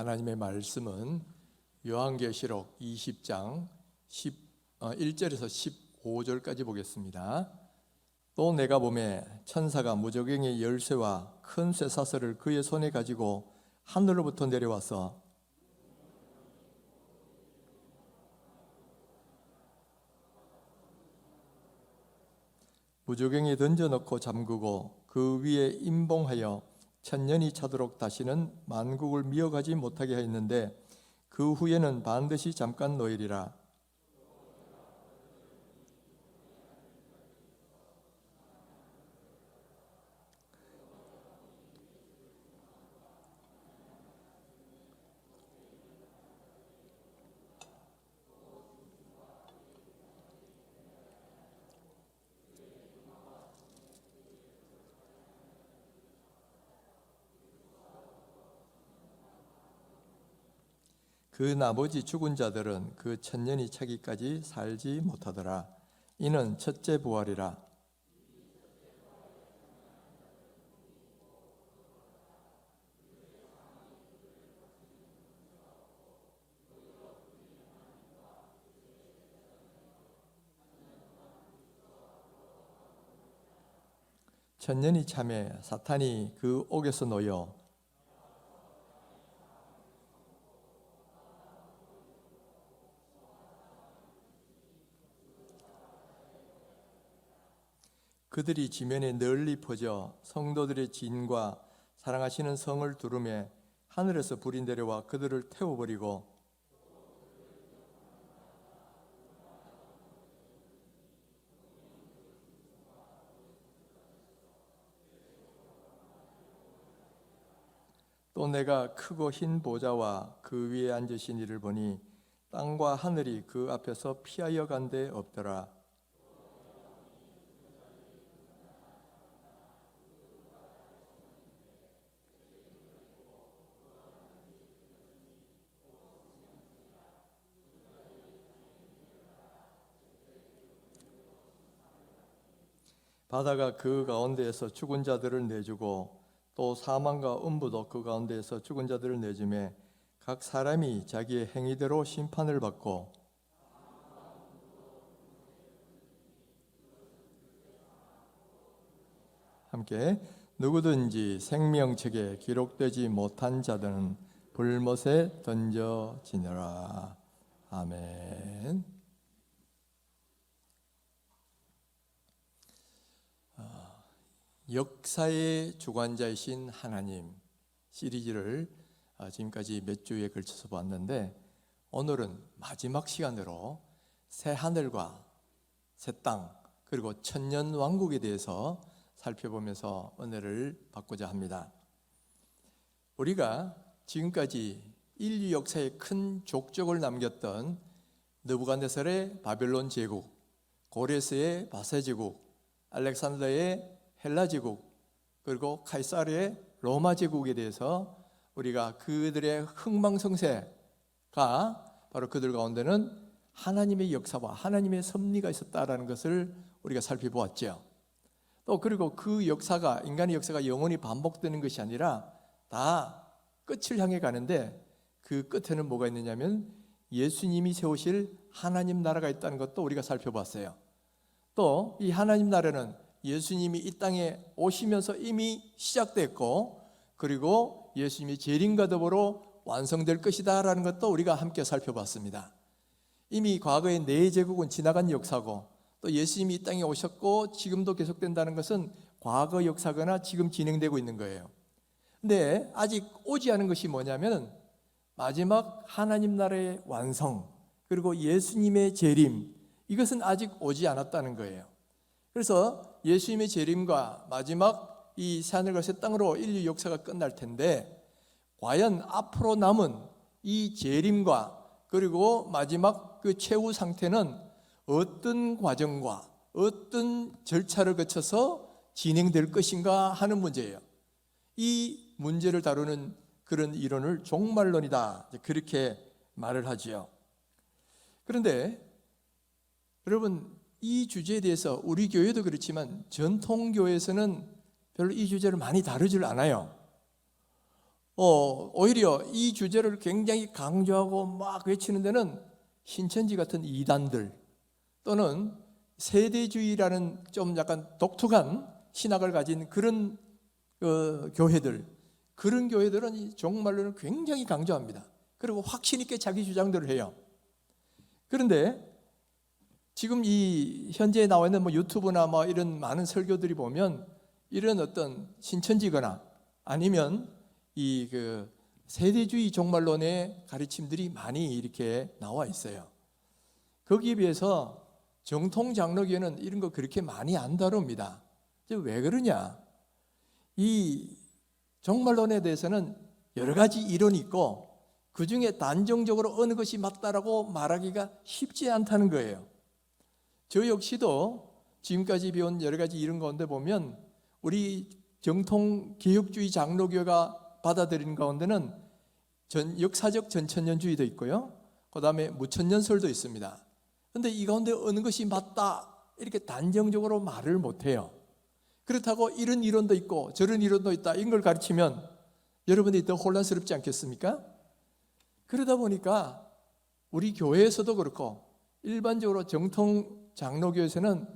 하나님의 말씀은 요한계시록 20장 1절에서 15절까지 보겠습니다. 또 내가 보매 천사가 무저갱의 열쇠와 큰 쇠사슬을 그의 손에 가지고 하늘로부터 내려와서 무저갱에 던져넣고 잠그고 그 위에 임봉하여 천년이 차도록 다시는 만국을 미어가지 못하게 하였는데 그 후에는 반드시 잠깐 놓이리라. 그 나머지 죽은 자들은 그 천년이 차기까지 살지 못하더라. 이는 첫째 부활이라. 천년이 참에 사탄이 그 옥에서 놓여 그들이 지면에 널리 퍼져 성도들의 진과 사랑하시는 성을 두르매 하늘에서 불이 내려와 그들을 태워버리고 또 내가 크고 흰 보좌와 그 위에 앉으신 이를 보니 땅과 하늘이 그 앞에서 피하여 간 데 없더라. 바다가 그 가운데에서 죽은 자들을 내주고 또 사망과 음부도 그 가운데에서 죽은 자들을 내주매 각 사람이 자기의 행위대로 심판을 받고 함께 누구든지 생명책에 기록되지 못한 자들은 불못에 던져지느라. 아멘. 역사의 주관자이신 하나님 시리즈를 지금까지 몇 주에 걸쳐서 봤는데 오늘은 마지막 시간으로 새 하늘과 새 땅 그리고 천년 왕국에 대해서 살펴보면서 은혜를 받고자 합니다. 우리가 지금까지 인류 역사에 큰 족적을 남겼던 느부갓네살의 바벨론 제국, 고레스의 바세 제국, 알렉산더의 헬라 제국, 그리고 카이사르의 로마 제국에 대해서 우리가 그들의 흥망성쇠가 바로 그들 가운데는 하나님의 역사와 하나님의 섭리가 있었다라는 것을 우리가 살펴보았죠. 또 그리고 그 역사가 인간의 역사가 영원히 반복되는 것이 아니라 다 끝을 향해 가는데 그 끝에는 뭐가 있느냐면 예수님이 세우실 하나님 나라가 있다는 것도 우리가 살펴봤어요. 또 이 하나님 나라는 예수님이 이 땅에 오시면서 이미 시작됐고 그리고 예수님이 재림과 더불어 완성될 것이다 라는 것도 우리가 함께 살펴봤습니다. 이미 과거의 네 제국은 지나간 역사고 또 예수님이 이 땅에 오셨고 지금도 계속된다는 것은 과거 역사거나 지금 진행되고 있는 거예요. 근데 아직 오지 않은 것이 뭐냐면 마지막 하나님 나라의 완성 그리고 예수님의 재림, 이것은 아직 오지 않았다는 거예요. 그래서 예수님의 재림과 마지막 이 새하늘과 새 땅으로 인류 역사가 끝날 텐데 과연 앞으로 남은 이 재림과 그리고 마지막 그 최후 상태는 어떤 과정과 어떤 절차를 거쳐서 진행될 것인가 하는 문제예요. 이 문제를 다루는 그런 이론을 종말론이다 그렇게 말을 하지요. 그런데 여러분 이 주제에 대해서 우리 교회도 그렇지만 전통교회에서는 별로 이 주제를 많이 다루질 않아요. 오히려 이 주제를 굉장히 강조하고 막 외치는 데는 신천지 같은 이단들 또는 세대주의라는 좀 약간 독특한 신학을 가진 그런 교회들, 그런 교회들은 이 종말론을 굉장히 강조합니다. 그리고 확신 있게 자기 주장들을 해요. 그런데 지금 이 현재 나와 있는 유튜브나 이런 많은 설교들이 보면 이런 어떤 신천지거나 아니면 이 세대주의 종말론의 가르침들이 많이 이렇게 나와 있어요. 거기에 비해서 정통 장로교는 이런 거 그렇게 많이 안 다룹니다. 왜 그러냐? 이 종말론에 대해서는 여러 가지 이론이 있고 그 중에 단정적으로 어느 것이 맞다라고 말하기가 쉽지 않다는 거예요. 저 역시도 지금까지 배운 여러 가지 이론 가운데 보면 우리 정통 개혁주의 장로교가 받아들이는 가운데는 역사적 전천년주의도 있고요. 그 다음에 무천년설도 있습니다. 그런데 이 가운데 어느 것이 맞다 이렇게 단정적으로 말을 못해요. 그렇다고 이런 이론도 있고 저런 이론도 있다 이런 걸 가르치면 여러분들이 더 혼란스럽지 않겠습니까? 그러다 보니까 우리 교회에서도 그렇고 일반적으로 정통 장로교에서는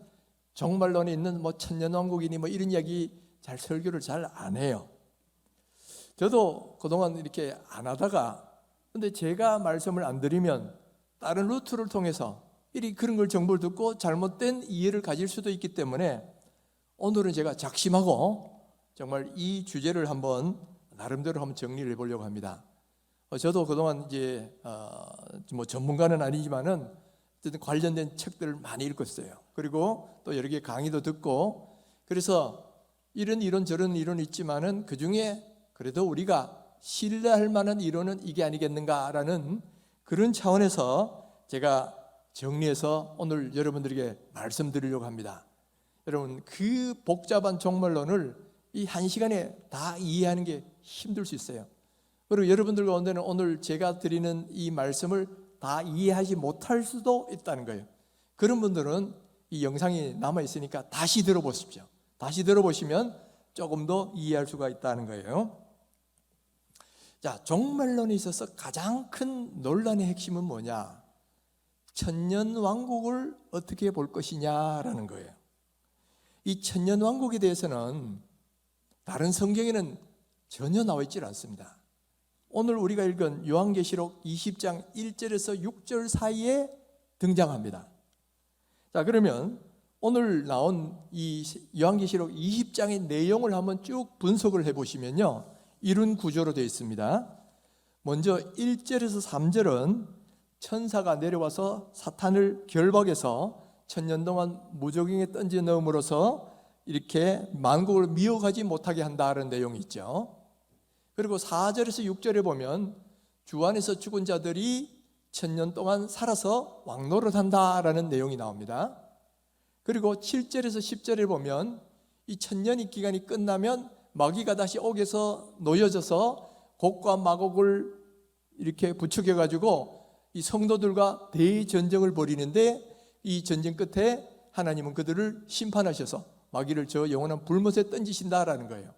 종말론에 있는 천년왕국이니 이런 이야기 잘 설교를 잘 안 해요. 저도 그동안 이렇게 안 하다가 근데 제가 말씀을 안 드리면 다른 루트를 통해서 그런 걸 정보를 듣고 잘못된 이해를 가질 수도 있기 때문에 오늘은 제가 작심하고 정말 이 주제를 한번 나름대로 한번 정리를 해보려고 합니다. 저도 그동안 이제 전문가는 아니지만은 어쨌든 관련된 책들을 많이 읽었어요. 그리고 또 여러 개 강의도 듣고 그래서 이런 이론 저런 이론이 있지만은 그 중에 그래도 우리가 신뢰할 만한 이론은 이게 아니겠는가라는 그런 차원에서 제가 정리해서 오늘 여러분들에게 말씀드리려고 합니다. 여러분 그 복잡한 종말론을 이 한 시간에 다 이해하는 게 힘들 수 있어요. 그리고 여러분들 가운데는 오늘 제가 드리는 이 말씀을 다 이해하지 못할 수도 있다는 거예요. 그런 분들은 이 영상이 남아있으니까 다시 들어보십시오. 다시 들어보시면 조금 더 이해할 수가 있다는 거예요. 자, 종말론에 있어서 가장 큰 논란의 핵심은 뭐냐? 천년왕국을 어떻게 볼 것이냐라는 거예요. 이 천년왕국에 대해서는 다른 성경에는 전혀 나와 있질 않습니다. 오늘 우리가 읽은 요한계시록 20장 1절에서 6절 사이에 등장합니다. 자, 그러면 오늘 나온 이 요한계시록 20장의 내용을 한번 쭉 분석을 해보시면요, 이런 구조로 되어 있습니다. 먼저 1절에서 3절은 천사가 내려와서 사탄을 결박해서 천년 동안 무저갱에 던져 넣음으로써 이렇게 만국을 미혹하지 못하게 한다는 내용이 있죠. 그리고 4절에서 6절에 보면 주 안에서 죽은 자들이 천년 동안 살아서 왕노릇한다라는 내용이 나옵니다. 그리고 7절에서 10절에 보면 이 천년의 기간이 끝나면 마귀가 다시 옥에서 놓여져서 곡과 마곡을 이렇게 부추겨 가지고 이 성도들과 대전쟁을 벌이는데 이 전쟁 끝에 하나님은 그들을 심판하셔서 마귀를 저 영원한 불못에 던지신다라는 거예요.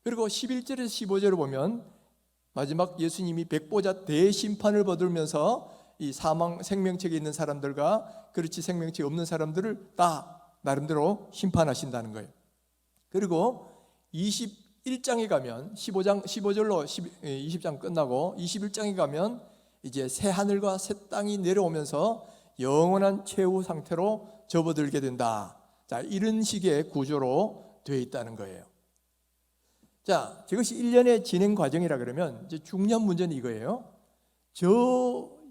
그리고 11절에서 15절을 보면 마지막 예수님이 백보자 대심판을 거두면서 이 사망 생명책에 있는 사람들과 그렇지 생명책이 없는 사람들을 다 나름대로 심판하신다는 거예요. 그리고 21장에 가면 15절로 20장 끝나고 21장에 가면 이제 새 하늘과 새 땅이 내려오면서 영원한 최후 상태로 접어들게 된다. 자, 이런 식의 구조로 되어 있다는 거예요. 자, 이것이 1년의 진행 과정이라 그러면 이제 중요한 문제는 이거예요.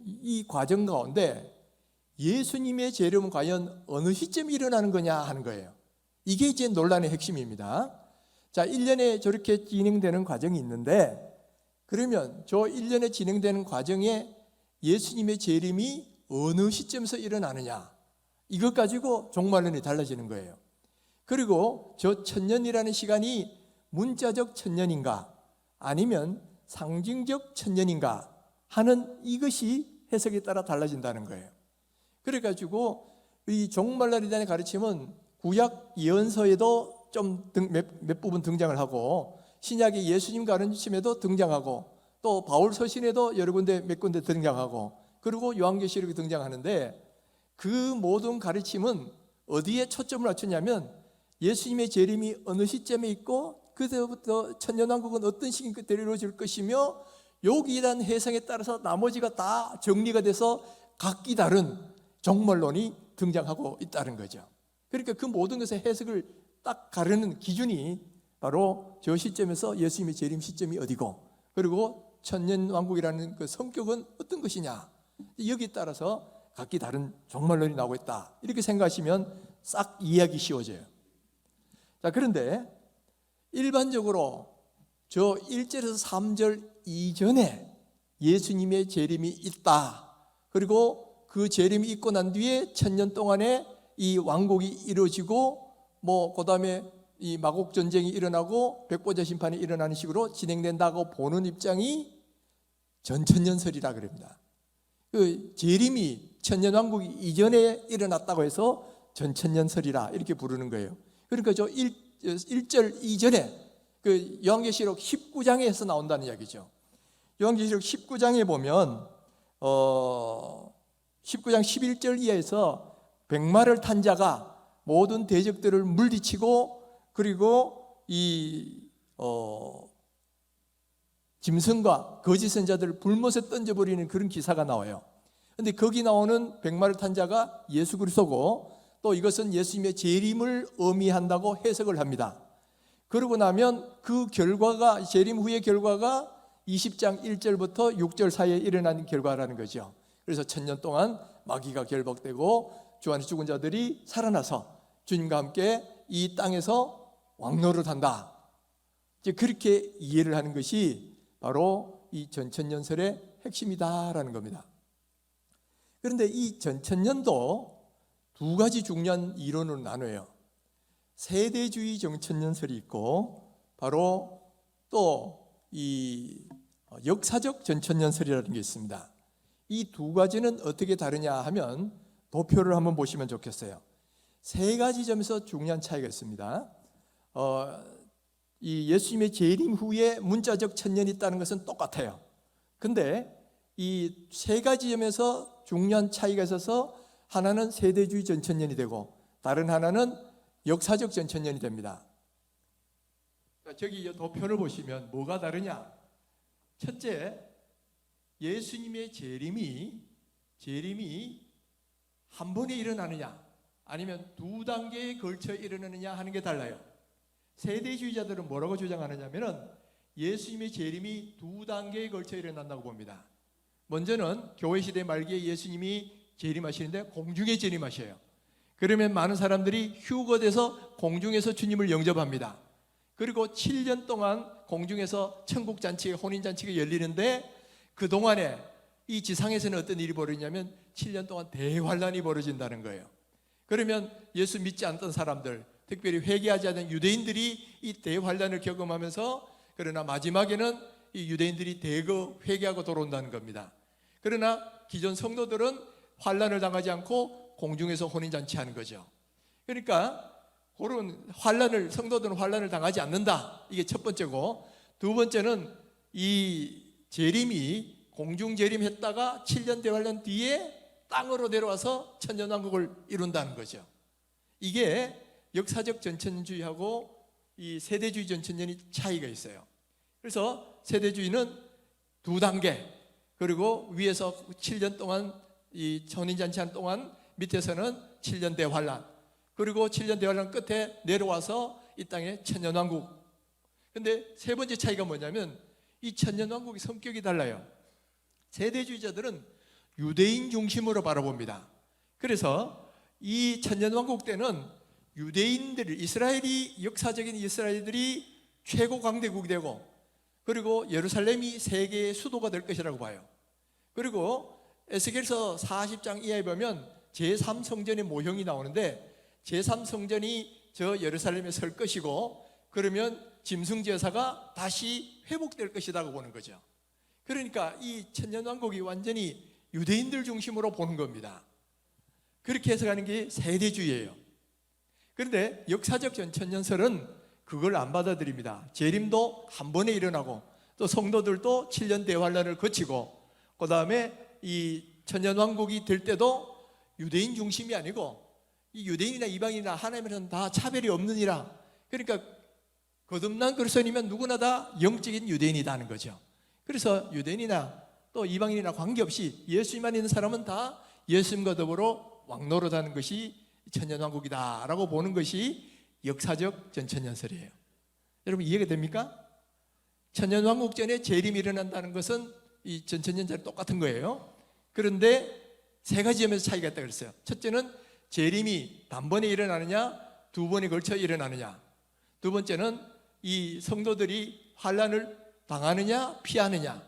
이 과정 가운데 예수님의 재림은 과연 어느 시점에 일어나는 거냐 하는 거예요. 이게 이제 논란의 핵심입니다. 자, 1년에 저렇게 진행되는 과정이 있는데 그러면 저 1년에 진행되는 과정에 예수님의 재림이 어느 시점에서 일어나느냐, 이것 가지고 종말론이 달라지는 거예요. 그리고 저 천년이라는 시간이 문자적 천년인가 아니면 상징적 천년인가 하는 이것이 해석에 따라 달라진다는 거예요. 그래가지고 이 종말론에 대한 가르침은 구약 예언서에도 좀 몇 부분 등장을 하고 신약의 예수님 가르침에도 등장하고 또 바울 서신에도 여러 군데 몇 군데 등장하고 그리고 요한계시록에 등장하는데 그 모든 가르침은 어디에 초점을 맞추냐면 예수님의 재림이 어느 시점에 있고 그때부터 천년왕국은 어떤 시기에 이루어질 것이며 여기에 대한 해석에 따라서 나머지가 다 정리가 돼서 각기 다른 종말론이 등장하고 있다는 거죠. 그러니까 그 모든 것의 해석을 딱 가르는 기준이 바로 저 시점에서 예수님의 재림 시점이 어디고 그리고 천년왕국이라는 그 성격은 어떤 것이냐, 여기에 따라서 각기 다른 종말론이 나오고 있다, 이렇게 생각하시면 싹 이해하기 쉬워져요. 자, 그런데 일반적으로 저 1절에서 3절 이전에 예수님의 재림이 있다, 그리고 그 재림이 있고 난 뒤에 천년 동안에 이 왕국이 이루어지고 그 다음에 이 마곡 전쟁이 일어나고 백보자 심판이 일어나는 식으로 진행된다고 보는 입장이 전천년설이라 그럽니다. 그 재림이 천년왕국이 이전에 일어났다고 해서 전천년설이라 이렇게 부르는 거예요. 그러니까 저 1절 이전에 그 요한계시록 19장에서 나온다는 이야기죠. 요한계시록 19장에 보면 19장 11절 이하에서 백마를 탄 자가 모든 대적들을 물리치고 그리고 이 짐승과 거짓 선자들을 불못에 던져버리는 그런 기사가 나와요. 그런데 거기 나오는 백마를 탄 자가 예수 그리스도고 또 이것은 예수님의 재림을 의미한다고 해석을 합니다. 그러고 나면 그 결과가 재림 후의 결과가 20장 1절부터 6절 사이에 일어나는 결과라는 거죠. 그래서 천년 동안 마귀가 결박되고 주 안에 죽은 자들이 살아나서 주님과 함께 이 땅에서 왕노릇한다. 이제 그렇게 이해를 하는 것이 바로 이 전천년설의 핵심이다라는 겁니다. 그런데 이 전천년도 두 가지 중요한 이론으로 나눠요. 세대주의 전천년설이 있고 바로 또 이 역사적 전천년설이라는 게 있습니다. 이 두 가지는 어떻게 다르냐 하면 도표를 한번 보시면 좋겠어요. 세 가지 점에서 중요한 차이가 있습니다. 이 예수님의 재림 후에 문자적 천년이 있다는 것은 똑같아요. 근데 이 세 가지 점에서 중요한 차이가 있어서 하나는 세대주의 전천년이 되고 다른 하나는 역사적 전천년이 됩니다. 저기 도표를 보시면 뭐가 다르냐? 첫째, 예수님의 재림이 한 번에 일어나느냐 아니면 두 단계에 걸쳐 일어나느냐 하는 게 달라요. 세대주의자들은 뭐라고 주장하느냐면은 예수님의 재림이 두 단계에 걸쳐 일어난다고 봅니다. 먼저는 교회 시대 말기에 예수님이 재림하시는데 공중에 재림하셔요. 그러면 많은 사람들이 휴거돼서 공중에서 주님을 영접합니다. 그리고 7년 동안 공중에서 천국잔치가 혼인잔치가 열리는데 그동안에 이 지상에서는 어떤 일이 벌어지냐면 7년 동안 대환란이 벌어진다는 거예요. 그러면 예수 믿지 않던 사람들, 특별히 회개하지 않은 유대인들이 이 대환란을 경험하면서 그러나 마지막에는 이 유대인들이 대거 회개하고 돌아온다는 겁니다. 그러나 기존 성도들은 환란을 당하지 않고 공중에서 혼인잔치하는 거죠. 그러니까 그런 성도들은 환란을 당하지 않는다. 이게 첫 번째고, 두 번째는 이 재림이 공중 재림했다가 7년 대환란 뒤에 땅으로 내려와서 천년왕국을 이룬다는 거죠. 이게 역사적 전천주의하고 이 세대주의 전천년이 차이가 있어요. 그래서 세대주의는 두 단계, 그리고 위에서 7년 동안 이 혼인잔치한 동안 밑에서는 7년 대환란, 그리고 7년 대환란 끝에 내려와서 이 땅에 천년왕국. 근데 세 번째 차이가 뭐냐면 이 천년왕국의 성격이 달라요. 세대주의자들은 유대인 중심으로 바라봅니다. 그래서 이 천년왕국 때는 유대인들, 역사적인 이스라엘들이 최고 강대국이 되고 그리고 예루살렘이 세계의 수도가 될 것이라고 봐요. 그리고 에스겔서 40장 이하에 보면 제3성전의 모형이 나오는데 제3성전이 저 예루살렘에 설 것이고 그러면 짐승제사가 다시 회복될 것이라고 보는 거죠. 그러니까 이 천년왕국이 완전히 유대인들 중심으로 보는 겁니다. 그렇게 해석하는 게 세대주의예요. 그런데 역사적 전천년설은 그걸 안 받아들입니다. 재림도 한 번에 일어나고 또 성도들도 7년 대환란을 거치고 그 다음에 이 천년왕국이 될 때도 유대인 중심이 아니고 이 유대인이나 이방인이나 하나님은 다 차별이 없느니라. 그러니까 거듭난 그리스도인이면 누구나 다 영적인 유대인이라는 거죠. 그래서 유대인이나 또 이방인이나 관계없이 예수님만 있는 사람은 다 예수님과 더불어 왕노릇하는 것이 천년왕국이다 라고 보는 것이 역사적 전천년설이에요. 여러분 이해가 됩니까? 천년왕국 전에 재림이 일어난다는 것은 이 전천년설이 똑같은 거예요. 그런데 세 가지 점에서 차이가 있다고 그랬어요. 첫째는 재림이 단번에 일어나느냐 두 번에 걸쳐 일어나느냐, 두 번째는 이 성도들이 환란을 당하느냐 피하느냐,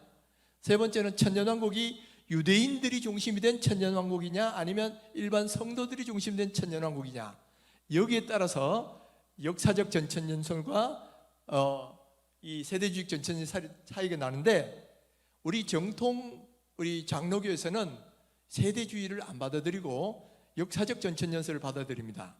세 번째는 천년왕국이 유대인들이 중심이 된 천년왕국이냐 아니면 일반 성도들이 중심이 된 천년왕국이냐, 여기에 따라서 역사적 전천년설과 이 세대주의 전천년설이 차이가 나는데, 우리 정통 우리 장로교에서는 세대주의를 안 받아들이고 역사적 전천년설을 받아들입니다.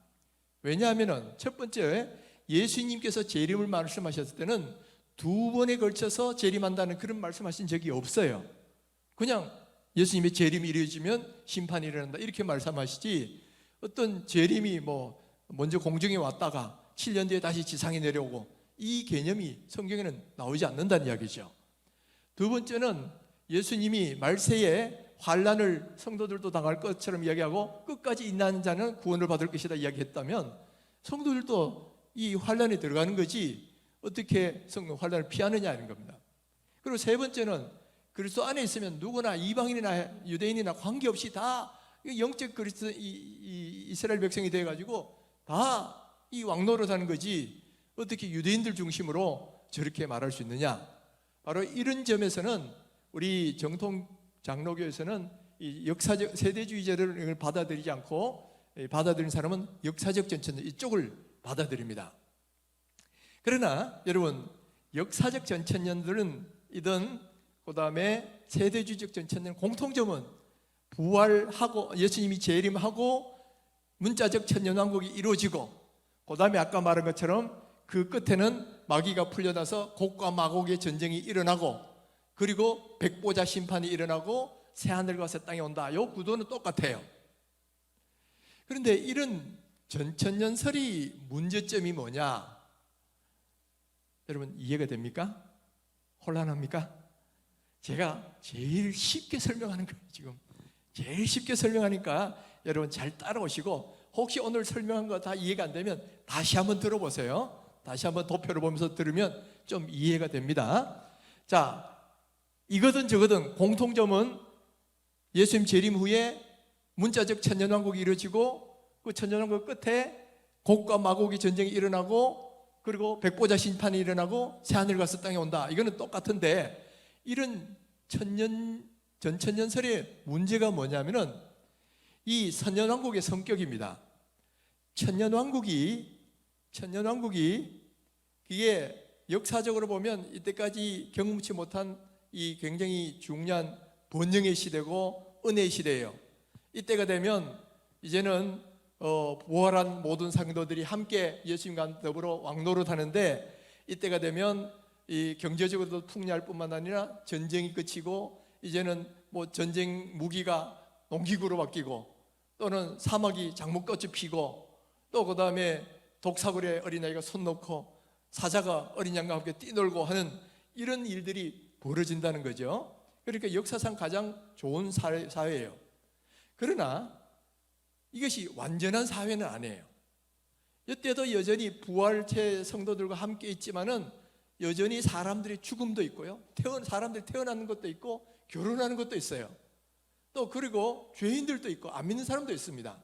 왜냐하면 첫 번째, 예수님께서 재림을 말씀하셨을 때는 두 번에 걸쳐서 재림한다는 그런 말씀하신 적이 없어요. 그냥 예수님의 재림이 이루어지면 심판이 일어난다 이렇게 말씀하시지, 어떤 재림이 먼저 공중에 왔다가 7년 뒤에 다시 지상에 내려오고 이 개념이 성경에는 나오지 않는다는 이야기죠. 두 번째는 예수님이 말세에 환란을 성도들도 당할 것처럼 이야기하고 끝까지 인내하는 자는 구원을 받을 것이다 이야기했다면, 성도들도 이 환란에 들어가는 거지 어떻게 환란을 피하느냐 하는 겁니다. 그리고 세 번째는 그리스도 안에 있으면 누구나 이방인이나 유대인이나 관계없이 다 영적 그리스도 이스라엘 백성이 되어가지고 다 이 왕노릇하는 거지 어떻게 유대인들 중심으로 저렇게 말할 수 있느냐. 바로 이런 점에서는 우리 정통 장로교에서는 이 역사적 세대주의자를 받아들이지 않고, 받아들이는 사람은 역사적 전천년 이쪽을 받아들입니다. 그러나 여러분, 역사적 전천년들은 이든 그 다음에 세대주의적 전천년 공통점은 부활하고 예수님이 재림하고 문자적 천년왕국이 이루어지고, 그 다음에 아까 말한 것처럼 그 끝에는 마귀가 풀려나서 곡과 마곡의 전쟁이 일어나고, 그리고 백보자 심판이 일어나고 새하늘과 새 땅이 온다. 이 구도는 똑같아요. 그런데 이런 전천년설이 문제점이 뭐냐? 여러분 이해가 됩니까? 혼란합니까? 제가 제일 쉽게 설명하는 거예요. 지금 제일 쉽게 설명하니까 여러분 잘 따라오시고, 혹시 오늘 설명한 거 다 이해가 안 되면 다시 한번 들어보세요. 다시 한번 도표를 보면서 들으면 좀 이해가 됩니다. 자, 이거든 저거든 공통점은 예수님 재림 후에 문자적 천년왕국이 이루어지고, 그 천년왕국 끝에 곡과 마곡의 전쟁이 일어나고, 그리고 백보자 심판이 일어나고 새하늘과 새 땅이 온다. 이거는 똑같은데, 이런 전천년설의 문제가 뭐냐면은 이 천년왕국의 성격입니다. 천년왕국이 이게 역사적으로 보면 이때까지 경험치 못한 이 굉장히 중요한 번영의 시대고 은혜의 시대예요. 이때가 되면 이제는 부활한 모든 성도들이 함께 예수님과 더불어 왕노릇하는데, 이때가 되면 이 경제적으로도 풍요할 뿐만 아니라 전쟁이 끝이고, 이제는 전쟁 무기가 농기구로 바뀌고, 또는 사막이 장목꽃이 피고, 또 그 다음에 독사굴에 어린아이가 손 놓고 사자가 어린 양과 함께 뛰놀고 하는 이런 일들이 벌어진다는 거죠. 그러니까 역사상 가장 좋은 사회예요. 그러나 이것이 완전한 사회는 아니에요. 이때도 여전히 부활체 성도들과 함께 있지만은 여전히 사람들의 죽음도 있고요, 사람들이 태어나는 것도 있고 결혼하는 것도 있어요. 또 그리고 죄인들도 있고 안 믿는 사람도 있습니다.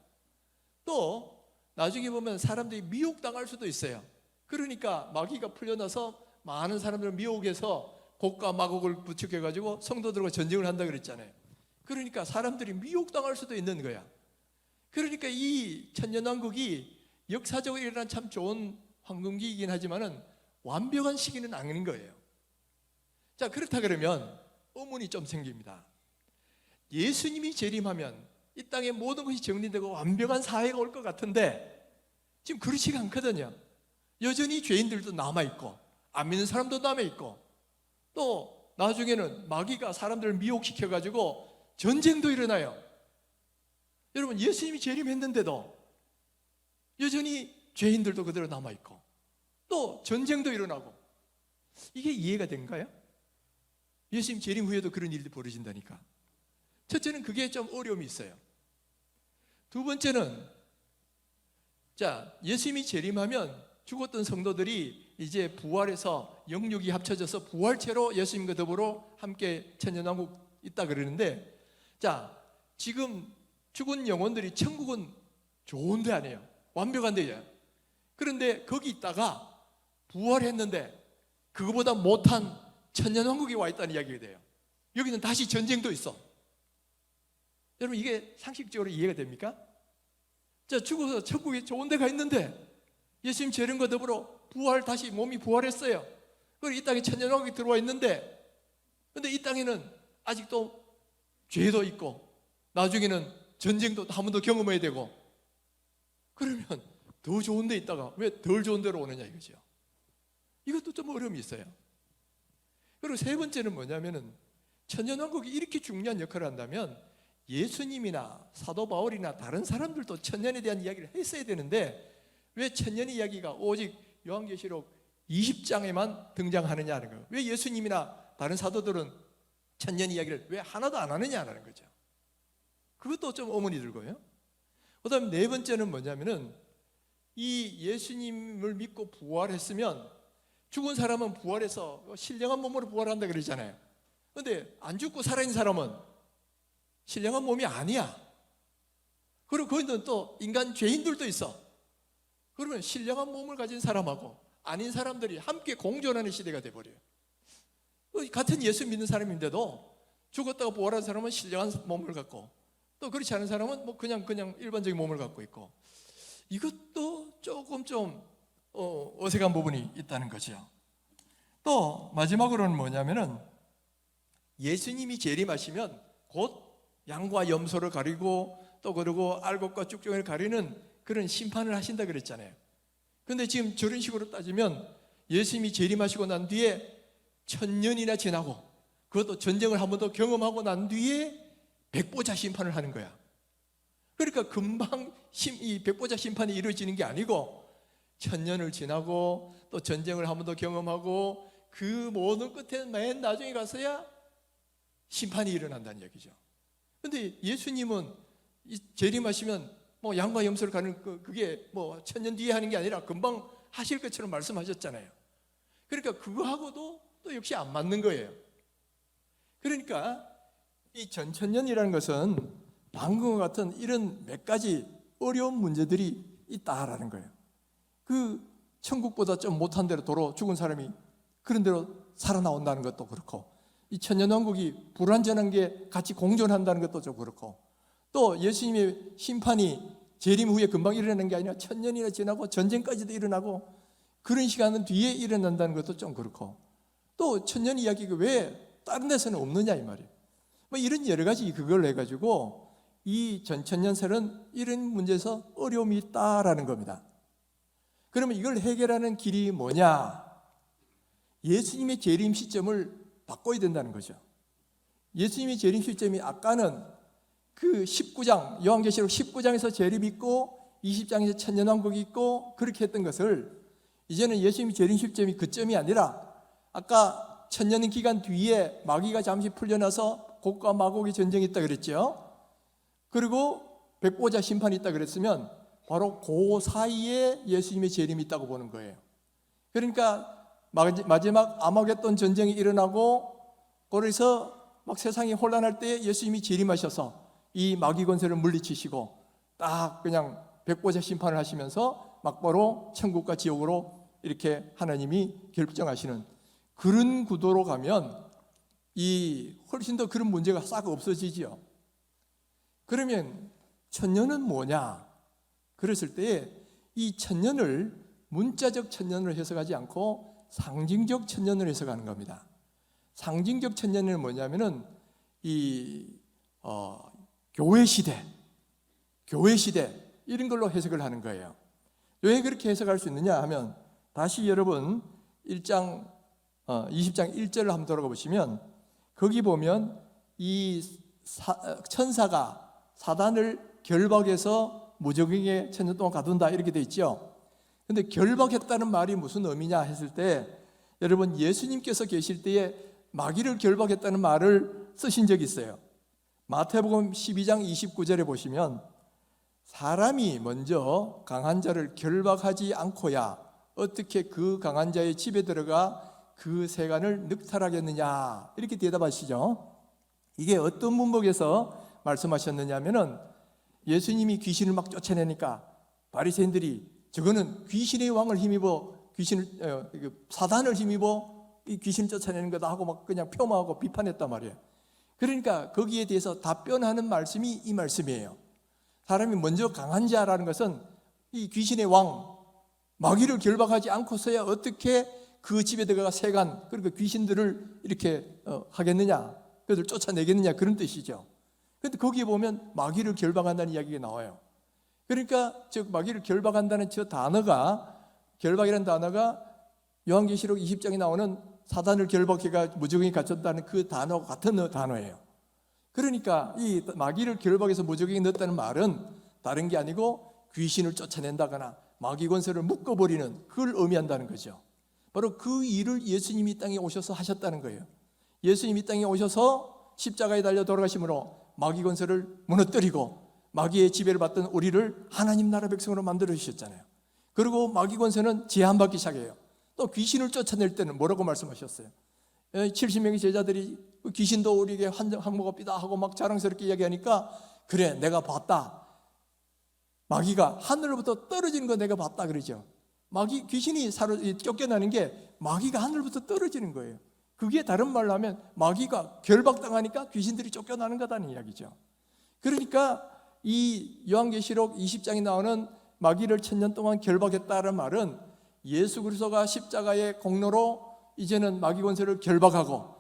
또 나중에 보면 사람들이 미혹당할 수도 있어요. 그러니까 마귀가 풀려나서 많은 사람들을 미혹해서 곡과 마곡을 부축해가지고 성도들과 전쟁을 한다 그랬잖아요. 그러니까 사람들이 미혹당할 수도 있는 거야. 그러니까 이 천년왕국이 역사적으로 일어난 참 좋은 황금기이긴 하지만은 완벽한 시기는 아닌 거예요. 자, 그렇다 그러면 의문이 좀 생깁니다. 예수님이 재림하면 이 땅의 모든 것이 정리되고 완벽한 사회가 올 것 같은데 지금 그렇지가 않거든요. 여전히 죄인들도 남아있고 안 믿는 사람도 남아있고, 또 나중에는 마귀가 사람들을 미혹시켜가지고 전쟁도 일어나요. 여러분, 예수님이 재림했는데도 여전히 죄인들도 그대로 남아있고 또 전쟁도 일어나고, 이게 이해가 된가요? 예수님 재림 후에도 그런 일이 벌어진다니까. 첫째는 그게 좀 어려움이 있어요. 두 번째는, 자, 예수님이 재림하면 죽었던 성도들이 이제 부활해서 영육이 합쳐져서 부활체로 예수님과 더불어 함께 천년왕국 있다 그러는데, 자, 지금 죽은 영혼들이 천국은 좋은 데 아니에요. 완벽한 데예요. 그런데 거기 있다가 부활했는데 그거보다 못한 천년왕국에 와 있다는 이야기가 돼요. 여기는 다시 전쟁도 있어. 여러분, 이게 상식적으로 이해가 됩니까? 자, 죽어서 천국에 좋은 데가 있는데 예수님 재림과 더불어 부활, 다시 몸이 부활했어요. 그리고 이 땅에 천년왕국이 들어와 있는데, 근데 이 땅에는 아직도 죄도 있고 나중에는 전쟁도 한 번 더 경험해야 되고, 그러면 더 좋은 데 있다가 왜 덜 좋은 데로 오느냐 이거죠. 이것도 좀 어려움이 있어요. 그리고 세 번째는 뭐냐면은, 천년왕국이 이렇게 중요한 역할을 한다면 예수님이나 사도 바울이나 다른 사람들도 천년에 대한 이야기를 했어야 되는데, 왜 천년 이야기가 오직 요한계시록 20장에만 등장하느냐 하는 거예요. 왜 예수님이나 다른 사도들은 천년 이야기를 왜 하나도 안 하느냐는 거죠. 그것도 좀 어머니 들고요. 그 다음에 네 번째는 뭐냐면은, 이 예수님을 믿고 부활했으면 죽은 사람은 부활해서 신령한 몸으로 부활한다 그러잖아요. 그런데 안 죽고 살아있는 사람은 신령한 몸이 아니야. 그리고 거기는 또 인간 죄인들도 있어. 그러면 신령한 몸을 가진 사람하고 아닌 사람들이 함께 공존하는 시대가 돼버려요. 같은 예수 믿는 사람인데도 죽었다가 부활한 사람은 신령한 몸을 갖고, 또 그렇지 않은 사람은 뭐 그냥 일반적인 몸을 갖고 있고, 이것도 조금 좀 어색한 부분이 있다는 거죠. 또 마지막으로는 뭐냐면은, 예수님이 재림하시면 곧 양과 염소를 가리고 또 그리고 알곡과 쭉정이를 가리는 그런 심판을 하신다 그랬잖아요. 그런데 지금 저런 식으로 따지면 예수님이 재림하시고 난 뒤에 1000년이나 지나고 그것도 전쟁을 한 번 더 경험하고 난 뒤에 백보자 심판을 하는 거야. 그러니까 금방 이 백보자 심판이 이루어지는 게 아니고 1000년을 지나고 또 전쟁을 한 번 더 경험하고 그 모든 끝에 맨 나중에 가서야 심판이 일어난다는 얘기죠. 그런데 예수님은 재림하시면 뭐 양과 염소를 가는 그게 뭐 1000년 뒤에 하는 게 아니라 금방 하실 것처럼 말씀하셨잖아요. 그러니까 그거하고도 또 역시 안 맞는 거예요. 그러니까 이 전천년이라는 것은 방금과 같은 이런 몇 가지 어려운 문제들이 있다라는 거예요. 그 천국보다 좀 못한 대로 도로 죽은 사람이 그런 대로 살아나온다는 것도 그렇고, 이 천년왕국이 불완전한 게 같이 공존한다는 것도 좀 그렇고, 또 예수님의 심판이 재림 후에 금방 일어나는 게 아니라 1000년이나 지나고 전쟁까지도 일어나고 그런 시간은 뒤에 일어난다는 것도 좀 그렇고, 또 1000년 이야기가 왜 다른 데서는 없느냐 이 말이에요. 뭐 이런 여러 가지 그걸 해가지고 이 전천년설은 이런 문제에서 어려움이 있다라는 겁니다. 그러면 이걸 해결하는 길이 뭐냐? 예수님의 재림 시점을 바꿔야 된다는 거죠. 예수님의 재림 시점이 아까는 그 19장, 요한계시록 19장에서 재림 있고 20장에서 천년왕국이 있고 그렇게 했던 것을, 이제는 예수님의 재림 시점이 그 점이 아니라 아까 천년 기간 뒤에 마귀가 잠시 풀려나서 곡과 마곡의 전쟁이 있다 그랬죠. 그리고 백보자 심판이 있다 그랬으면 바로 그 사이에 예수님의 재림이 있다고 보는 거예요. 그러니까 마지막 아마겟돈 전쟁이 일어나고 거기서 막 세상이 혼란할 때 예수님이 재림하셔서 이 마귀 권세를 물리치시고 딱 그냥 백보자 심판을 하시면서 막바로 천국과 지옥으로 이렇게 하나님이 결정하시는 그런 구도로 가면 이 훨씬 더 그런 문제가 싹 없어지지요. 그러면 천년은 뭐냐? 그랬을 때 이 천년을 문자적 천년으로 해석하지 않고 상징적 천년으로 해석하는 겁니다. 상징적 천년은 뭐냐면은 이 교회 시대 이런 걸로 해석을 하는 거예요. 왜 그렇게 해석할 수 있느냐 하면, 다시 여러분 20장 1절을 한번 돌아가 보시면 거기 보면 이 천사가 사단을 결박해서 무적에게 천년 동안 가둔다 이렇게 돼 있죠. 근데 결박했다는 말이 무슨 의미냐 했을 때, 여러분 예수님께서 계실 때에 마귀를 결박했다는 말을 쓰신 적이 있어요. 마태복음 12장 29절에 보시면 사람이 먼저 강한 자를 결박하지 않고야 어떻게 그 강한 자의 집에 들어가 그 세간을 늑탈하겠느냐 이렇게 대답하시죠. 이게 어떤 문맥에서 말씀하셨느냐 하면은 예수님이 귀신을 막 쫓아내니까 바리새인들이 저거는 귀신의 왕을 힘입어 사단을 힘입어 이 귀신을 쫓아내는 거다 하고 막 그냥 폄하하고 비판했단 말이에요. 그러니까 거기에 대해서 답변하는 말씀이 이 말씀이에요. 사람이 먼저 강한 자라는 것은 이 귀신의 왕 마귀를 결박하지 않고서야 어떻게 그 집에 들어가 세간 그러니까 귀신들을 이렇게 하겠느냐, 그들을 쫓아내겠느냐 그런 뜻이죠. 그런데 거기에 보면 마귀를 결박한다는 이야기가 나와요. 그러니까 즉 마귀를 결박한다는 저 단어가, 결박이라는 단어가 요한계시록 20장에 나오는 사단을 결박해가 무적행에 갇혔다는 그 단어와 같은 단어예요. 그러니까 이 마귀를 결박해서 무적행에 넣었다는 말은 다른 게 아니고 귀신을 쫓아낸다거나 마귀 권세를 묶어버리는 그걸 의미한다는 거죠. 바로 그 일을 예수님이 이 땅에 오셔서 하셨다는 거예요. 예수님이 이 땅에 오셔서 십자가에 달려 돌아가심으로 마귀 권세를 무너뜨리고 마귀의 지배를 받던 우리를 하나님 나라 백성으로 만들어 주셨잖아요. 그리고 마귀 권세는 제한받기 시작해요. 또 귀신을 쫓아낼 때는 뭐라고 말씀하셨어요? 70명의 제자들이 귀신도 우리에게 항목없이다 하고 막 자랑스럽게 이야기하니까 그래 내가 봤다. 마귀가 하늘로부터 떨어지는 거 내가 봤다 그러죠. 귀신이 쫓겨나는 게 마귀가 하늘부터 떨어지는 거예요. 그게 다른 말로 하면 마귀가 결박당하니까 귀신들이 쫓겨나는 거다는 이야기죠. 그러니까 이 요한계시록 20장에 나오는 마귀를 1000년 동안 결박했다는 말은 예수 그리스도가 십자가의 공로로 이제는 마귀 권세를 결박하고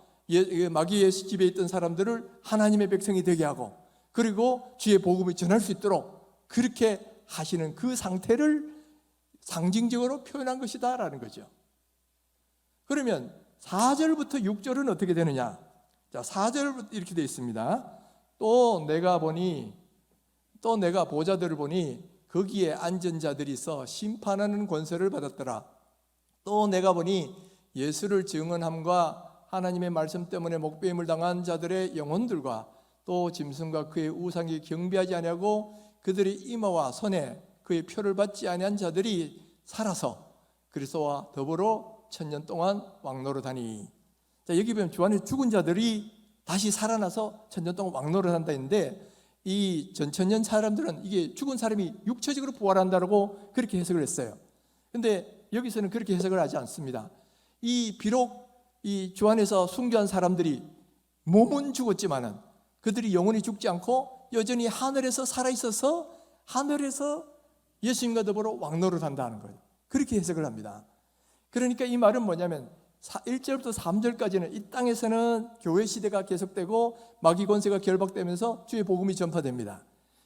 마귀의 집에 있던 사람들을 하나님의 백성이 되게 하고 그리고 주의 복음을 전할 수 있도록 그렇게 하시는 그 상태를 상징적으로 표현한 것이다라는 거죠. 그러면 4절부터 6절은 어떻게 되느냐? 자, 4절부터 이렇게 되어 있습니다. 또 내가 보좌들을 보니 거기에 앉은 자들이 있어 심판하는 권세를 받았더라. 또 내가 보니 예수를 증언함과 하나님의 말씀 때문에 목배임을 당한 자들의 영혼들과 또 짐승과 그의 우상이 경배하지 아니하고 그들의 이마와 손에 그의 표를 받지 아니한 자들이 살아서 그리스도와 더불어 1000년 동안 왕노릇하니. 자, 여기 보면 주 안에 죽은 자들이 다시 살아나서 1000년 동안 왕노릇한다 했는데 이 전천년 사람들은 이게 죽은 사람이 육체적으로 부활한다고 그렇게 해석을 했어요. 그런데 여기서는 그렇게 해석을 하지 않습니다. 비록 이 주 안에서 순교한 사람들이 몸은 죽었지만은 그들이 영원히 죽지 않고 여전히 하늘에서 살아있어서 하늘에서 예수님과 더불어 왕노릇한다는 거예요. 그렇게 해석을 합니다. 그러니까 이 말은 뭐냐면 1절부터 3절까지는 이 땅에서는 교회 시대가 계속되고 마귀 권세가 결박되면서 주의 복음이 전파됩니다.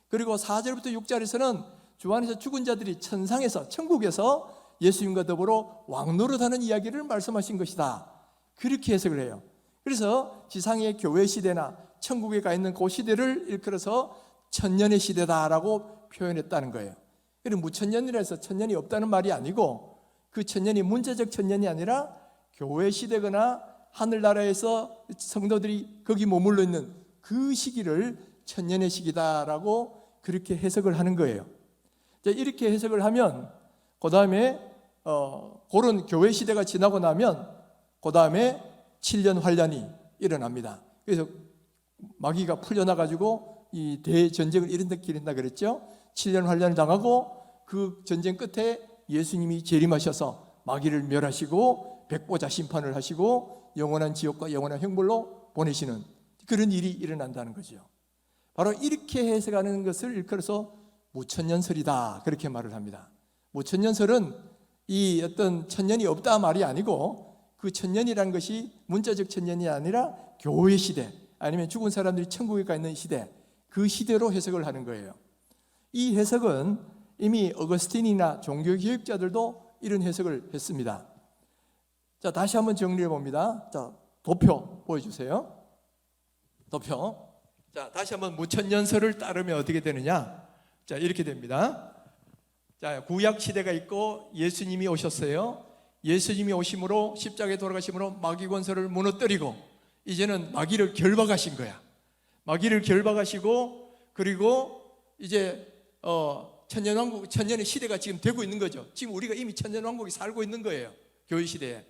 그리고 4절부터 6절에서는 주 안에서 죽은 자들이 천상에서 천국에서 예수님과 더불어 왕노릇하는 이야기를 말씀하신 것이다. 그렇게 해석을 해요. 그래서 지상의 교회 시대나 천국에 가 있는 그 시대를 일컬어서 천년의 시대다라고 표현했다는 거예요. 그리고 무천년이라 해서 천년이 없다는 말이 아니고 그 천년이 문자적 천년이 아니라 교회 시대거나 하늘나라에서 성도들이 거기 머물러 있는 그 시기를 천년의 시기다라고 그렇게 해석을 하는 거예요. 이렇게 해석을 하면 그 다음에 그런 교회 시대가 지나고 나면 그 다음에 7년 환란이 일어납니다. 그래서 마귀가 풀려나가지고 이 대전쟁을 일으킨다 그랬죠. 7년 환란을 당하고 그 전쟁 끝에 예수님이 재림하셔서 마귀를 멸하시고 백보자 심판을 하시고 영원한 지옥과 영원한 형벌로 보내시는 그런 일이 일어난다는 거죠. 바로 이렇게 해석하는 것을 일컬어서 무천년설이다 그렇게 말을 합니다. 무천년설은 이 어떤 천년이 없다 말이 아니고 그 천년이라는 것이 문자적 천년이 아니라 교회 시대 아니면 죽은 사람들이 천국에 가 있는 시대, 그 시대로 해석을 하는 거예요. 이 해석은 이미 어거스틴이나 종교개혁자들도 이런 해석을 했습니다. 자, 다시 한번 정리해 봅니다. 자, 도표 보여주세요. 도표. 자, 다시 한번 무천년설을 따르면 어떻게 되느냐? 자, 이렇게 됩니다. 자, 구약 시대가 있고 예수님이 오셨어요. 예수님이 오심으로 십자가에 돌아가심으로 마귀 권세를 무너뜨리고 이제는 마귀를 결박하신 거야. 마귀를 결박하시고 그리고 이제 천년왕국, 천년의 시대가 지금 되고 있는 거죠. 지금 우리가 이미 천년왕국에 살고 있는 거예요. 교회 시대에.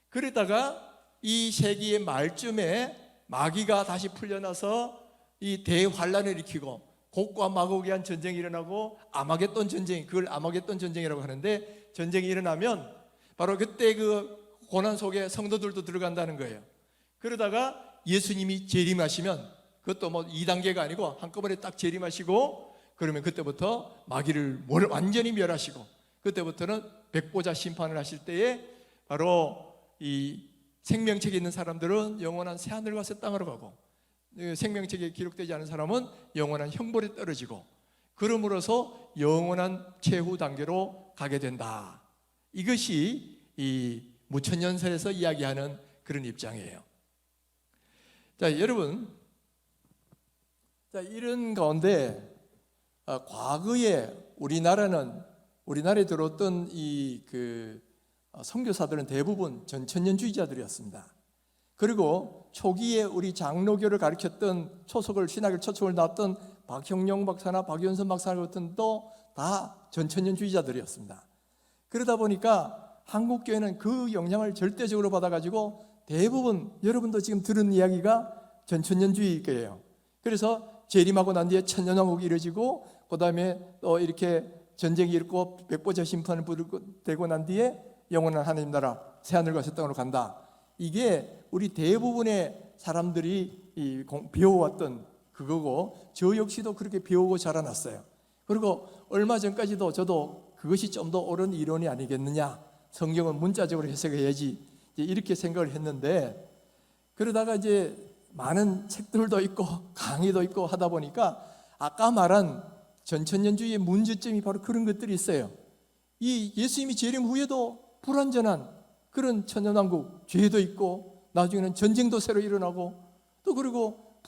그러다가 이 세기의 말쯤에 마귀가 다시 풀려나서 이 대환란을 일으키고 곡과 마곡에 한 전쟁이 일어나고 아마겟돈 전쟁, 그걸 아마겟돈 전쟁이라고 하는데 전쟁이 일어나면 바로 그때 그 고난 속에 성도들도 들어간다는 거예요. 그러다가 예수님이 재림하시면 그것도 뭐 2단계가 아니고 한꺼번에 딱 재림하시고 그러면 그때부터 마귀를 완전히 멸하시고 그때부터는 백보자 심판을 하실 때에 바로 이 생명책에 있는 사람들은 영원한 새하늘과 새 땅으로 가고 생명책에 기록되지 않은 사람은 영원한 형벌에 떨어지고 그러므로서 영원한 최후 단계로 가게 된다. 이것이 이 무천년설에서 이야기하는 그런 입장이에요. 자, 여러분, 자, 이런 가운데 과거에 우리나라에 들어왔던 선교사들은 대부분 전천년주의자들이었습니다. 그리고 초기에 우리 장로교를 가르쳤던 신학을 초청을 나왔던 박형룡 박사나 박연선 박사 같은 또 다 전천년주의자들이었습니다. 그러다 보니까 한국교회는 그 영향을 절대적으로 받아가지고 대부분 여러분도 지금 들은 이야기가 전천년주의예요. 그래서 재림하고 난 뒤에 천년왕국이 이루어지고 그 다음에 또 이렇게 전쟁이 일고 백보자 심판을 되고 난 뒤에 영원한 하나님 나라 새하늘과 새 땅으로 간다. 이게 우리 대부분의 사람들이 배워왔던 그거고 저 역시도 그렇게 배우고 자라났어요. 그리고 얼마 전까지도 저도 그것이 좀 더 옳은 이론이 아니겠느냐, 성경은 문자적으로 해석해야지 이렇게 생각을 했는데 그러다가 이제 많은 책들도 있고 강의도 있고 하다 보니까 아까 말한 전천년주의의 문제점이 바로 그런 것들이 있어요. 이 예수님이 재림 후에도 불완전한 그런 천년왕국 죄도 있고 나중에는 전쟁도 새로 일어나고 또 그리고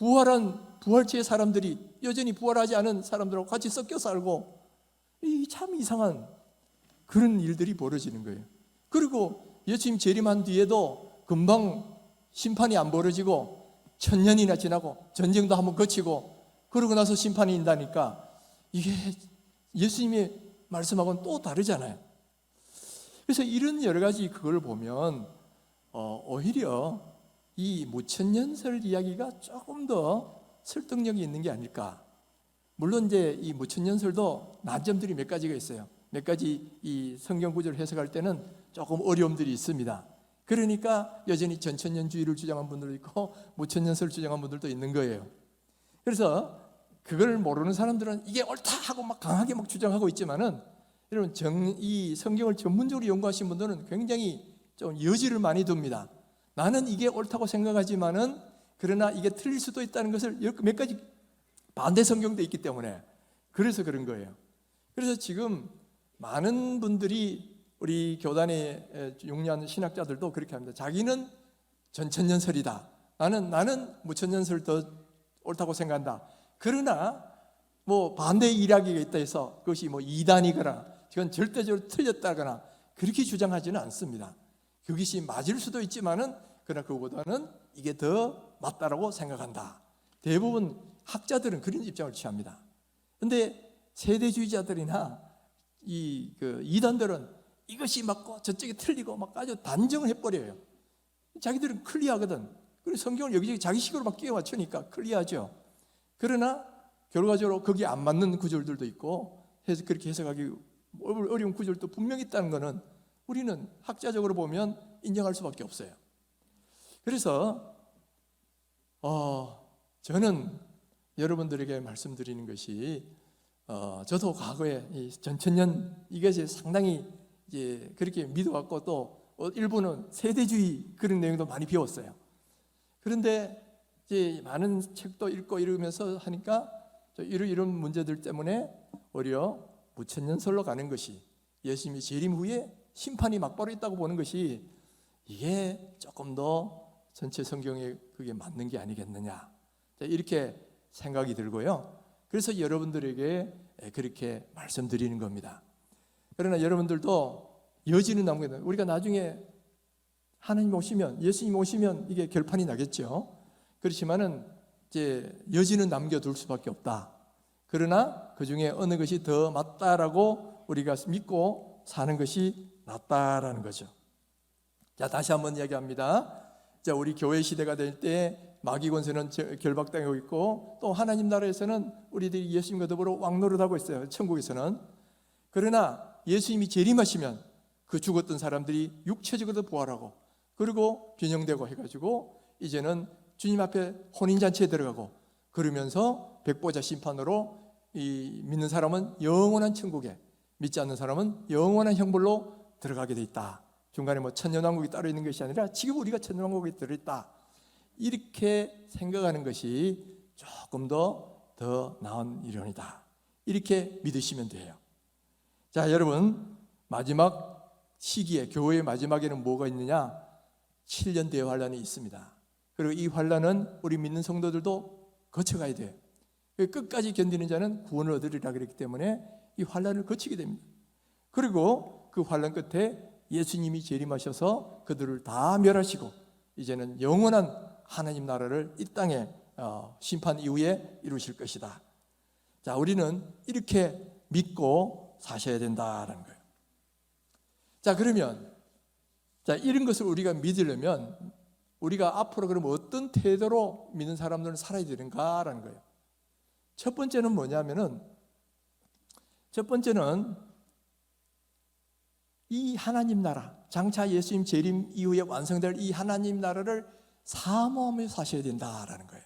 부활체의 사람들이 여전히 부활하지 않은 사람들하고 같이 섞여 살고 이 참 이상한 그런 일들이 벌어지는 거예요. 그리고 예수님 재림한 뒤에도 금방 심판이 안 벌어지고 천년이나 지나고 전쟁도 한번 거치고 그러고 나서 심판이 인다니까 이게 예수님의 말씀하고는 또 다르잖아요. 그래서 이런 여러 가지 그걸 보면 오히려 이 무천년설 이야기가 조금 더 설득력이 있는 게 아닐까. 물론 이제 이 무천년설도 난점들이 몇 가지가 있어요. 몇 가지 이 성경 구절을 해석할 때는 조금 어려움들이 있습니다. 그러니까 여전히 전천년주의를 주장한 분들도 있고 무천년설을 주장한 분들도 있는 거예요. 그래서 그걸 모르는 사람들은 이게 옳다 하고 막 강하게 막 주장하고 있지만은 여러분 이 성경을 전문적으로 연구하신 분들은 굉장히 좀 여지를 많이 둡니다. 나는 이게 옳다고 생각하지만은 그러나 이게 틀릴 수도 있다는 것을 몇 가지 반대 성경도 있기 때문에 그래서 그런 거예요. 그래서 지금 많은 분들이 우리 교단에 용려하는 신학자들도 그렇게 합니다. 자기는 전천년설이다. 나는 무천년설 더 옳다고 생각한다. 그러나 뭐 반대 이야기가 있다 해서 그것이 뭐 이단이거나 그건 절대적으로 틀렸다거나 그렇게 주장하지는 않습니다. 그것이 맞을 수도 있지만은 그러나 그보다는 이게 더 맞다라고 생각한다. 대부분 학자들은 그런 입장을 취합니다. 그런데 세대주의자들이나 이단들은 이것이 맞고 저쪽이 틀리고 막 아주 단정을 해버려요. 자기들은 클리어하거든. 그리고 성경을 여기저기 자기식으로 막 끼워 맞추니까 클리어하죠. 그러나 결과적으로 거기에 안 맞는 구절들도 있고 해서 그렇게 해석하기 어려운 구절도 분명히 있다는 것은 우리는 학자적으로 보면 인정할 수밖에 없어요. 그래서 저는 여러분들에게 말씀드리는 것이 저도 과거에 이 전천년 이것이 상당히 이제 그렇게 믿어왔고 또 일부는 세대주의 그런 내용도 많이 배웠어요. 그런데 이제 많은 책도 읽고 이러면서 하니까 이런 문제들 때문에 오히려 무천년설로 가는 것이 예수님이 재림 후에 심판이 막바로 있다고 보는 것이 이게 조금 더 전체 성경에 그게 맞는 게 아니겠느냐, 이렇게 생각이 들고요. 그래서 여러분들에게 그렇게 말씀드리는 겁니다. 그러나 여러분들도 여지는 남겨야 돼요. 우리가 나중에 하나님 오시면, 예수님 오시면 이게 결판이 나겠죠. 그렇지만은 이제 여지는 남겨둘 수밖에 없다. 그러나 그 중에 어느 것이 더 맞다라고 우리가 믿고 사는 것이 낫다라는 거죠. 자, 다시 한번 이야기합니다. 자, 우리 교회 시대가 될 때 마귀 권세는 결박당하고 있고, 또 하나님 나라에서는 우리들이 예수님과 더불어 왕노릇하고 있어요. 천국에서는. 그러나 예수님이 재림하시면 그 죽었던 사람들이 육체적으로 부활하고, 그리고 변형되고 해가지고 이제는 주님 앞에 혼인잔치에 들어가고, 그러면서 백보자 심판으로 이 믿는 사람은 영원한 천국에, 믿지 않는 사람은 영원한 형벌로 들어가게 돼 있다. 중간에 뭐 천년왕국이 따로 있는 것이 아니라 지금 우리가 천년왕국에 들어있다. 이렇게 생각하는 것이 조금 더 나은 이론이다. 이렇게 믿으시면 돼요. 자, 여러분, 마지막 시기에, 교회의 마지막에는 뭐가 있느냐? 7년 대환란이 있습니다. 그리고 이 환란은 우리 믿는 성도들도 거쳐가야 돼요. 끝까지 견디는 자는 구원을 얻으리라 그랬기 때문에 이 환란을 거치게 됩니다. 그리고 그 환란 끝에 예수님이 재림하셔서 그들을 다 멸하시고 이제는 영원한 하나님 나라를 이 땅에 심판 이후에 이루실 것이다. 자, 우리는 이렇게 믿고 사셔야 된다는 거예요. 자, 그러면 이런 것을 우리가 믿으려면 우리가 앞으로 그럼 어떤 태도로 믿는 사람들은 살아야 되는가라는 거예요. 첫 번째는 뭐냐면은, 첫 번째는 이 하나님 나라, 장차 예수님 재림 이후에 완성될 이 하나님 나라를 사모하며 사셔야 된다라는 거예요.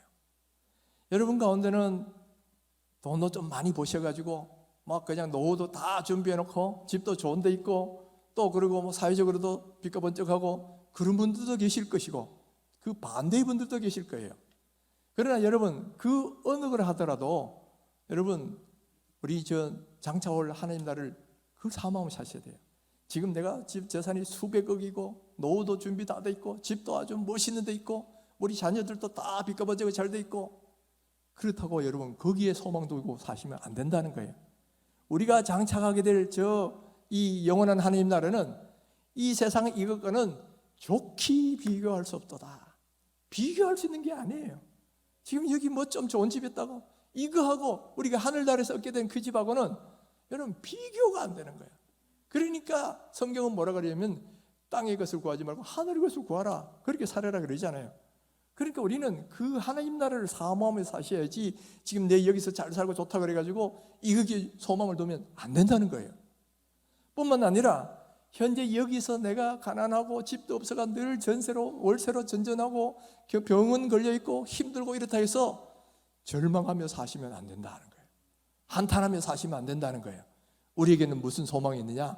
여러분 가운데는 돈도 좀 많이 버셔가지고 막 그냥 노후도 다 준비해놓고 집도 좋은 데 있고, 또 그리고 뭐 사회적으로도 빚과 번쩍하고 그런 분들도 계실 것이고, 그 반대의 분들도 계실 거예요. 그러나 여러분, 그 어느 걸 하더라도 여러분, 우리 장차 올 하나님 나라를 그걸 사모하며 사셔야 돼요. 지금 내가 집 재산이 수백억이고 노후도 준비 다 돼 있고 집도 아주 멋있는 데 있고 우리 자녀들도 다 빚과 번쩍이 잘 돼 있고, 그렇다고 여러분 거기에 소망 두고 사시면 안 된다는 거예요. 우리가 장차가게 될 이 영원한 하나님 나라는 이 세상 이것과는 좋게 비교할 수 없도다. 비교할 수 있는 게 아니에요. 지금 여기 뭐 좀 좋은 집 있다고 이거하고 우리가 하늘나라에서 얻게 된 그 집하고는 여러분 비교가 안 되는 거예요. 그러니까 성경은 뭐라 그러냐면 땅의 것을 구하지 말고 하늘의 것을 구하라, 그렇게 살아라 그러잖아요. 그러니까 우리는 그 하나님 나라를 사모하며 사셔야지, 지금 내 여기서 잘 살고 좋다 그래가지고 이거기에 소망을 두면 안 된다는 거예요. 뿐만 아니라 현재 여기서 내가 가난하고 집도 없어가 늘 전세로 월세로 전전하고 병원 걸려있고 힘들고 이렇다 해서 절망하며 사시면 안 된다는 거예요. 한탄하며 사시면 안 된다는 거예요. 우리에게는 무슨 소망이 있느냐?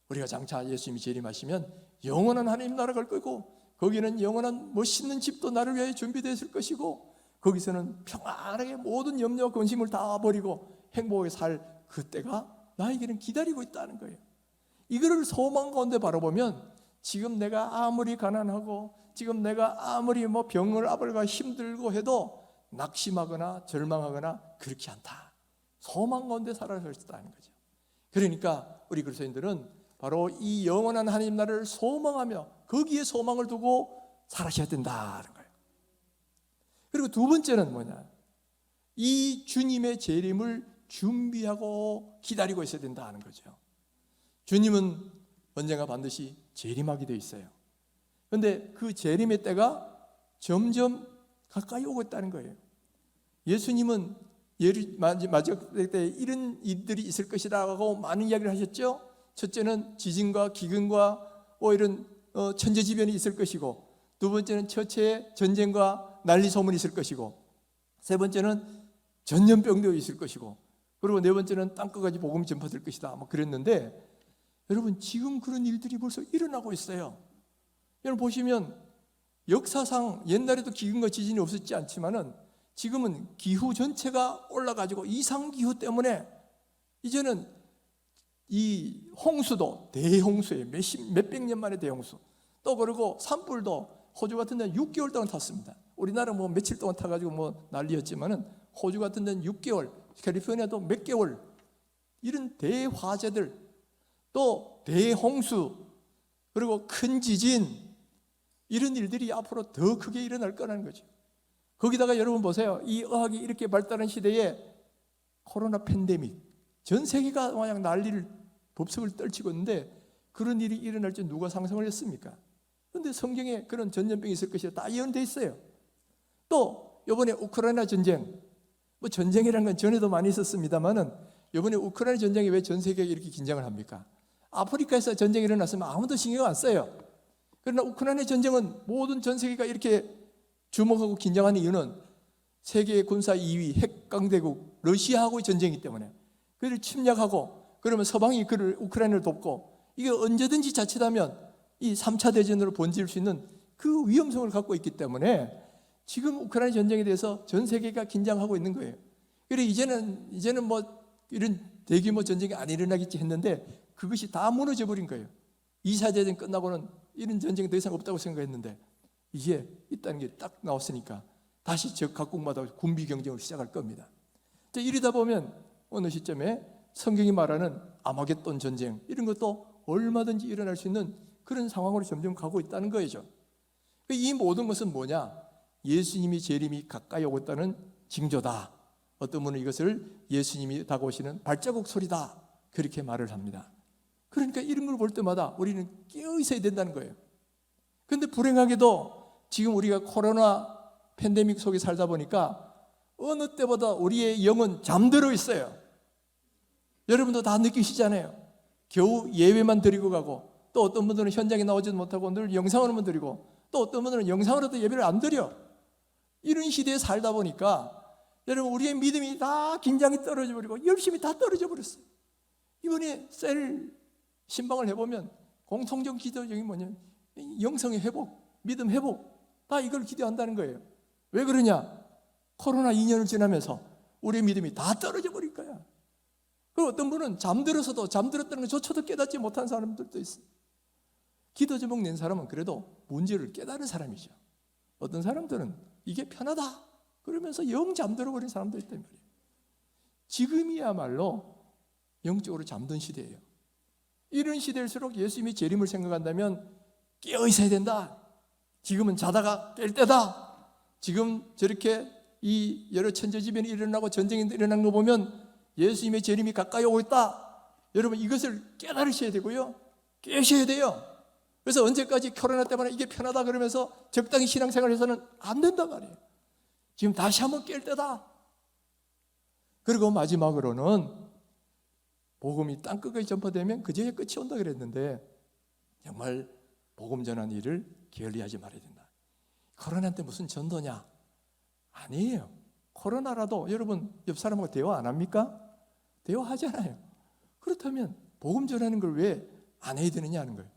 우리가 장차 예수님이 재림하시면 영원한 하나님 나라가 갈 거고, 거기는 영원한 멋있는 집도 나를 위해 준비되어 있을 것이고, 거기서는 평안하게 모든 염려와 근심을 다 버리고 행복하게 살 그때가 나에게는 기다리고 있다는 거예요. 이거를 소망 가운데 바라보면 지금 내가 아무리 가난하고 지금 내가 아무리 뭐 병을 앓아가 힘들고 해도 낙심하거나 절망하거나 그렇지 않다. 소망 가운데 살아갈 수 있다는 거죠. 그러니까 우리 그리스도인들은 바로 이 영원한 하나님 나라를 소망하며 거기에 소망을 두고 살아셔야 된다는 거예요. 그리고 두 번째는 뭐냐? 이 주님의 재림을 준비하고 기다리고 있어야 된다는 거죠. 주님은 언젠가 반드시 재림하게 되어 있어요. 그런데 그 재림의 때가 점점 가까이 오고 있다는 거예요. 예수님은 마지막 때 이런 일들이 있을 것이라고 많은 이야기를 하셨죠. 첫째는 지진과 기근과 이런 천재지변이 있을 것이고, 두 번째는 처체의 전쟁과 난리 소문이 있을 것이고, 세 번째는 전염병도 있을 것이고, 그리고 네 번째는 땅끝까지 복음이 전파될 것이다. 뭐 그랬는데, 여러분 지금 그런 일들이 벌써 일어나고 있어요. 여러분 보시면 역사상 옛날에도 기근과 지진이 없었지 않지만은 지금은 기후 전체가 올라가지고 이상기후 때문에 이제는 이 홍수도 대홍수예요. 몇백 년 만에 대홍수. 또 그리고 산불도 호주 같은 데는 6개월 동안 탔습니다. 우리나라 뭐 며칠 동안 타가지고 뭐 난리였지만은 호주 같은 데는 6개월, 캘리포니아도 몇 개월. 이런 대화재들, 또 대홍수, 그리고 큰 지진, 이런 일들이 앞으로 더 크게 일어날 거라는 거죠. 거기다가 여러분 보세요. 이 의학이 이렇게 발달한 시대에 코로나 팬데믹, 전 세계가 마냥 난리를 법석을 떨치고 있는데 그런 일이 일어날 줄 누가 상상을 했습니까? 그런데 성경에 그런 전염병이 있을 것이라 다 예언되어 있어요. 또 이번에 우크라이나 전쟁, 뭐 전쟁이라는 건 전에도 많이 있었습니다만은 이번에 우크라이나 전쟁이 왜 전 세계가 이렇게 긴장을 합니까? 아프리카에서 전쟁이 일어났으면 아무도 신경 안 써요. 그러나 우크라이나 전쟁은 모든 전 세계가 이렇게 주목하고 긴장하는 이유는 세계 군사 2위 핵강대국 러시아하고의 전쟁이기 때문에 그를 침략하고 그러면 서방이 그를 우크라이나를 돕고 이게 언제든지 자칫하면 이 3차 대전으로 번질 수 있는 그 위험성을 갖고 있기 때문에 지금 우크라이나 전쟁에 대해서 전 세계가 긴장하고 있는 거예요. 그래 이제는 뭐 이런 대규모 전쟁이 안 일어나겠지 했는데 그것이 다 무너져 버린 거예요. 2차 대전 끝나고는 이런 전쟁이 더 이상 없다고 생각했는데 이게 있다는 게 딱 나왔으니까 다시 적 각국마다 군비 경쟁을 시작할 겁니다. 이러다 보면 어느 시점에 성경이 말하는 아마겟돈 전쟁 이런 것도 얼마든지 일어날 수 있는 그런 상황으로 점점 가고 있다는 거죠. 이 모든 것은 뭐냐? 예수님이 재림이 가까이 오고 있다는 징조다. 어떤 분은 이것을 예수님이 다가오시는 발자국 소리다 그렇게 말을 합니다. 그러니까 이런 걸 볼 때마다 우리는 깨어 있어야 된다는 거예요. 그런데 불행하게도 지금 우리가 코로나 팬데믹 속에 살다 보니까 어느 때보다 우리의 영은 잠들어 있어요. 여러분도 다 느끼시잖아요. 겨우 예배만 드리고 가고 또 어떤 분들은 현장에 나오지도 못하고 늘 영상으로만 드리고 또 어떤 분들은 영상으로도 예배를 안 드려. 이런 시대에 살다 보니까 여러분 우리의 믿음이 다 긴장이 떨어져 버리고 열심히 다 떨어져 버렸어요. 이번에 셀 신방을 해보면 공통적 기도적인 뭐냐면 영성의 회복, 믿음 회복 다 이걸 기도한다는 거예요. 왜 그러냐? 코로나 2년을 지나면서 우리의 믿음이 다 떨어져 버릴 거야. 그리고 어떤 분은 잠들어서도 잠들었다는 것조차도 깨닫지 못한 사람들도 있어요. 기도 제목 낸 사람은 그래도 문제를 깨달은 사람이죠. 어떤 사람들은 이게 편하다 그러면서 영 잠들어 버린 사람도 있단 말이에요. 지금이야말로 영적으로 잠든 시대예요. 이런 시대일수록 예수님이 재림을 생각한다면 깨어 있어야 된다. 지금은 자다가 깰 때다. 지금 저렇게 이 여러 천재지변이 일어나고 전쟁이 일어난 거 보면 예수님의 재림이 가까이 오고 있다. 여러분 이것을 깨달으셔야 되고요. 깨셔야 돼요. 그래서 언제까지 코로나 때문에 이게 편하다 그러면서 적당히 신앙생활을 해서는 안 된단 말이에요. 지금 다시 한번 깰 때다. 그리고 마지막으로는 복음이 땅끝까지 전파되면 그제야 끝이 온다 그랬는데 정말 복음 전하는 일을 게을리하지 말아야 된다. 코로나한테 무슨 전도냐? 아니에요. 코로나라도 여러분 옆 사람하고 대화 안 합니까? 대화하잖아요. 그렇다면 복음 전하는 걸 왜 안 해야 되느냐 하는 거예요.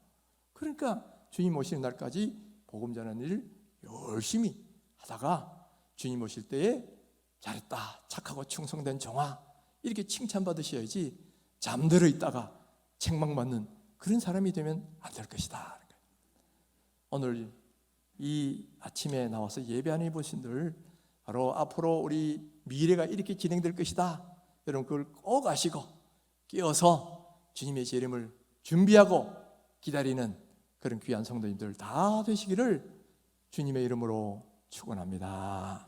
그러니까 주님 오시는 날까지 복음 전하는 일을 열심히 하다가 주님 오실 때에 잘했다, 착하고 충성된 종아 이렇게 칭찬받으셔야지 잠들어 있다가 책망받는 그런 사람이 되면 안 될 것이다. 오늘 이 아침에 나와서 예배 안 해보신 들 바로 앞으로 우리 미래가 이렇게 진행될 것이다. 여러분 그걸 꼭 아시고 깨어서 주님의 재림을 준비하고 기다리는 그런 귀한 성도님들 다 되시기를 주님의 이름으로 축원합니다.